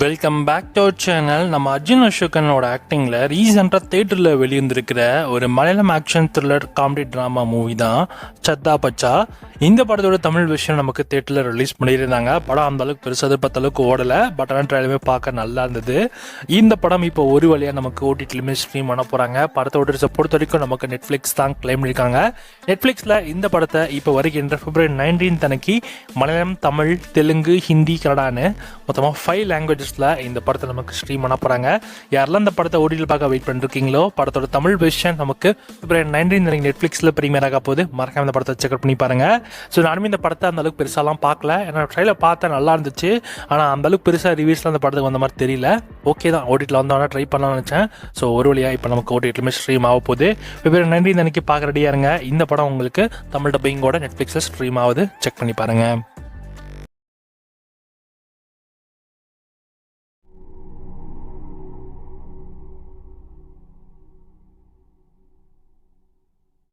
Welcome back to our channel. நம்ம அர்ஜுன் அசோகனோட ஆக்டிங்கில் ரீசெண்டாக தேட்டரில் வெளியிருந்திருக்கிற ஒரு Malayalam action thriller comedy drama movie தான் சத்தா பச்சா. இந்த படத்தோட தமிழ் விஷயம் நமக்கு தேட்டரில் ரிலீஸ் பண்ணியிருந்தாங்க. படம் அந்த அளவுக்கு பெருசாக எதிர்பார்த்த அளவுக்கு ஓடலை, பட் ஆனால் ட்ரைலருமே பார்க்க நல்லா இருந்தது. இந்த படம் இப்போ ஒரு வழியாக நமக்கு ஓடிடிலுமே ஸ்ட்ரீம் பண்ண போகிறாங்க. படத்தோட பொறுத்த வரைக்கும் நமக்கு நெட்ஃப்ளிக்ஸ் தான் கிளைம் பண்ணியிருக்காங்க. நெட்ஃப்ளிக்ஸில் இந்த படத்தை இப்போ வருகின்ற February 19 அன்னைக்கு மலையாளம், தமிழ், தெலுங்கு, ஹிந்தி, கன்னடான்னு மொத்தமாக 5 லாங்குவேஜஸில் இந்த படத்தை நமக்கு ஸ்ட்ரீம் பண்ண போகிறாங்க. யாரெல்லாம் இந்த படத்தை ஓடிடியில் பார்க்க வெயிட் பண்ணிருக்கீங்களோ, படத்தோட தமிழ் வெர்ஷன் நமக்கு February 19 அன்னைக்கு நெட்ஃப்ளிக்ஸில் ப்ரீமியர் ஆக போது. மறக்காம இந்த படத்தை செக் பண்ணி பாருங்கள். ஸோ நானுமே இந்த படத்தை அந்த அளவுக்கு பெருசாலாம் பார்க்கல. ஏன்னா ட்ரைலர் பார்த்தா நல்லா இருந்துச்சு, ஆனால் அந்த அளவுக்கு பெருசாக ரிவ்யூஸ்லாம் அந்த படத்துக்கு வந்த மாதிரி தெரியல. ஓகே தான், ஓடிடியில் வந்தோன்னா ட்ரை பண்ணலாம்னு நினச்சேன். ஸோ ஒரு வழியாக இப்போ நமக்கு ஓடிடிலுமே ஸ்ட்ரீம் ஆக போகுது. February 19 அன்னைக்கு பார்க்க ரெடியாக இருங்க. இந்த படம் உங்களுக்கு தமிழ் டப்பிங்கோட நெட்ஃப்ளிக்ஸில் ஸ்ட்ரீம் ஆகுது, செக் பண்ணி பாருங்கள்.